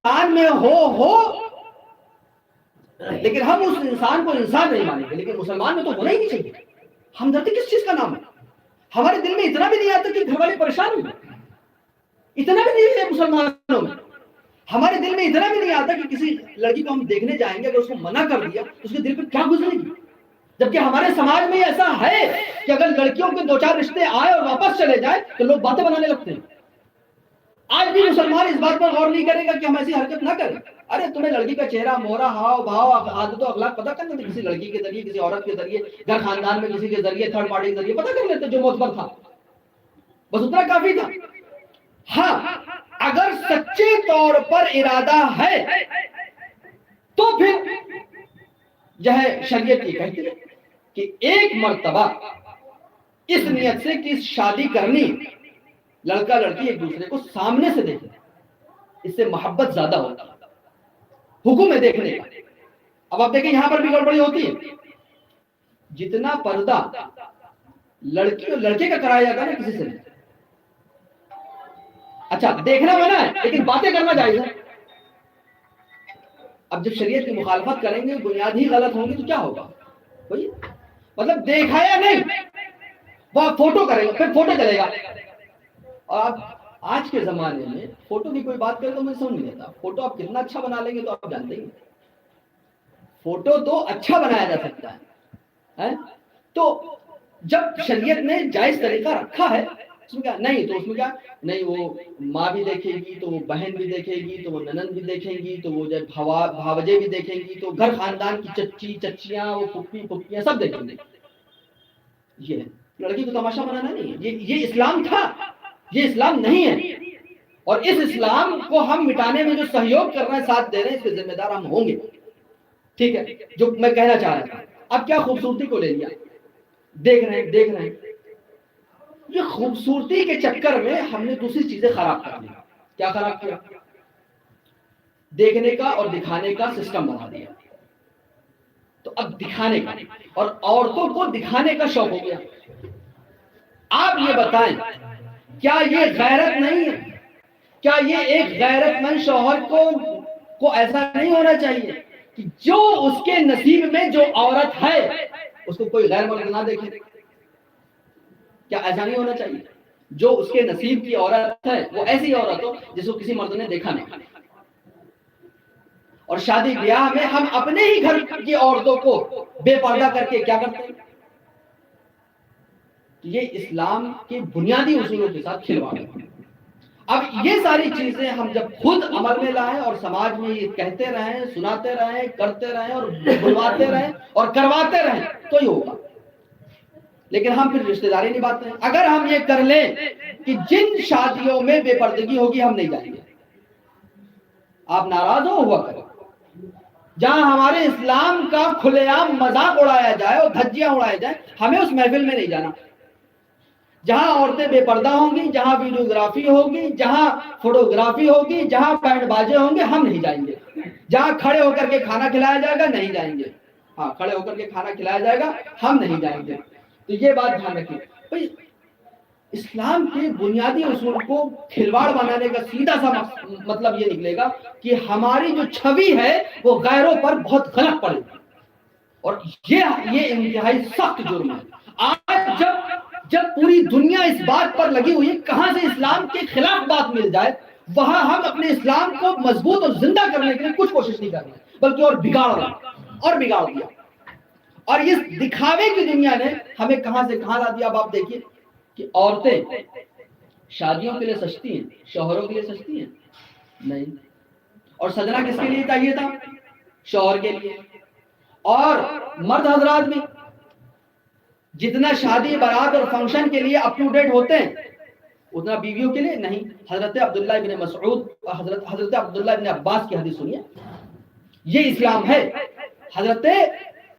انسان میں ہو لیکن ہم اس انسان کو انسان نہیں مانیں گے. لیکن مسلمان میں تو ہونا ہی نہیں چاہیے. ہمدردی کس چیز کا نام ہے؟ ہمارے دل میں اتنا بھی نہیں آتا کہ گھر والے پریشان ہوں، اتنا بھی نہیں ہے مسلمانوں میں. ہمارے دل میں اتنا بھی نہیں آتا کہ کسی لڑکی کو ہم دیکھنے جائیں گے، اگر اس کو منع کر دیا تو اس کے دل پہ کیا گزرے گی. جبکہ ہمارے سماج میں ایسا ہے کہ اگر لڑکیوں کے 2-4 رشتے آئے اور واپس چلے جائیں تو لوگ باتیں بنانے لگتے ہیں. آج بھی مسلمان اس بات پر غور نہیں کرے گا کہ ہم ایسی حرکت نہ کریں. ارے تمہیں لڑکی کا چہرہ مہرا ہاؤ بھاؤ عادت و اخلاق پتہ کرنا تھا کسی لڑکی کے ذریعے، کسی عورت کے ذریعے، گھر خاندان میں کسی کے ذریعے، تھرڈ پارٹی کے ذریعے پتہ کر لیتے جو معتبر تھا، بس اتنا کافی تھا. ہاں اگر سچے طور پر ارادہ ہے تو پھر جو ہے شریعت یہ کہتی ہے کہ ایک مرتبہ اس نیت سے کہ شادی کرنی، لڑکا لڑکی ایک دوسرے کو سامنے سے دیکھیں، اس سے محبت زیادہ ہوتا ہے. حکم ہے دیکھنے کا. اب آپ دیکھیں یہاں پر بھی گڑبڑی ہوتی ہے. جتنا پردہ لڑکی اور لڑکے کا کرایا جاتا ہے نا کسی سے نہیں. اچھا دیکھنا منع ہے لیکن باتیں کرنا جائز ہے. اب جب شریعت کی مخالفت کریں گے، بنیاد ہی غلط ہوں گی تو کیا ہوگا؟ کوئی مطلب دیکھا یا نہیں، وہ فوٹو کریں گے پھر فوٹو چلے گا. اور آج کے زمانے میں فوٹو کی کوئی بات کرے تو مجھے سمجھ نہیں آتا. فوٹو آپ کتنا اچھا بنا لیں گے تو آپ جانتے ہی. فوٹو تو اچھا بنایا جا سکتا ہے. تو جب شریعت نے جائز طریقہ رکھا ہے اس میں کیا نہیں، تو اس میں کیا نہیں، وہ ماں بھی دیکھے گی تو وہ بہن بھی دیکھے گی تو وہ ننند بھی دیکھیں گی تو وہ جب بھاوجے بھی دیکھیں گی تو گھر خاندان کی چچی چچیاں وہ پھپھی پھپھیاں سب دیکھیں گے. یہ لڑکی کو تماشا بنانا نہیں ہے. یہ اسلام تھا، یہ اسلام نہیں ہے. اور اس اسلام کو ہم مٹانے میں جو سہیوگ کر رہے ہیں، ساتھ دے رہے ہیں، اس کے ذمہ دار ہم ہوں گے. ٹھیک ہے، جو میں کہنا چاہ رہا تھا. اب کیا خوبصورتی کو لے لیا، دیکھ رہے ہیں یہ خوبصورتی کے چکر میں ہم نے دوسری چیزیں خراب کر لی. کیا خراب کیا؟ دیکھنے کا اور دکھانے کا سسٹم بنا دیا. تو اب دکھانے کا اور عورتوں کو دکھانے کا شوق ہو گیا. آپ یہ بتائیں کیا یہ غیرت نہیں ہے؟ کیا یہ ایک غیرت مند شوہر کو ایسا نہیں ہونا چاہیے کہ جو اس کے نصیب میں جو عورت ہے اس کو کوئی غیر مرد نہ دیکھے؟ کیا ایسا نہیں ہونا چاہیے؟ جو اس کے نصیب کی عورت ہے وہ ایسی عورت ہو جس کو کسی مرد نے دیکھا نہیں. اور شادی بیاہ میں ہم اپنے ہی گھر کی عورتوں کو بے پردہ کر کے کیا کرتے ہیں؟ یہ اسلام کے بنیادی اصولوں کے ساتھ کھلواڑ ہے. اب یہ ساری چیزیں ہم جب خود عمل میں لائیں اور سماج میں یہ کہتے رہیں، سناتے رہیں، کرتے رہیں اور بلواتے رہیں اور کرواتے رہیں تو یہ ہوگا. لیکن ہم پھر رشتہ داری نبھاتے ہیں. اگر ہم یہ کر لیں کہ جن شادیوں میں بے پردگی ہوگی ہم نہیں جائیں گے، آپ ناراض ہوا کریں. جہاں ہمارے اسلام کا کھلے عام مذاق اڑایا جائے اور دھجیاں اڑائے جائیں، ہمیں اس محفل میں نہیں جانا. جہاں عورتیں بے پردہ ہوں گی، جہاں ویڈیوگرافی ہوگی، جہاں فوٹوگرافی ہوگی، جہاں بینڈ باجے ہوں گے ہم نہیں جائیں گے. جہاں کھڑے ہو کر کے کھانا کھلایا جائے گا نہیں جائیں گے. ہاں کھڑے ہو کر کے کھانا کھلایا جائے گا ہم نہیں جائیں گے. تو یہ بات دھیان رکھیں. اسلام کے بنیادی اصول کو کھلواڑ بنانے کا سیدھا سا مطلب یہ نکلے گا کہ ہماری جو چھوی ہے وہ غیروں پر بہت غلط پڑے گی. اور یہ انتہائی سخت جرم ہے. آج جب پوری دنیا اس بات پر لگی ہوئی ہے کہاں سے اسلام کے خلاف بات مل جائے، وہاں ہم اپنے اسلام کو مضبوط اور زندہ کرنے کے لیے کچھ کوشش نہیں کر رہے بلکہ اور بگاڑ دیا. اور اس دکھاوے کی دنیا نے ہمیں کہاں سے کہاں لا دیا. اب آپ دیکھیے کہ عورتیں شادیوں کے لیے سجتی ہیں، شوہروں کے لیے سجتی ہیں نہیں. اور سجنا کس کے لیے چاہیے تھا؟ شوہر کے لیے. اور مرد حضرات بھی جتنا شادی بارات اور فنکشن کے لیے اپ ٹو ڈیٹ ہوتے ہیں اتنا بیویوں کے لیے نہیں. حضرت عبداللہ ابن مسعود حضرت عبداللہ ابن عباس کی حدیث سنیے. یہ اسلام ہے. حضرت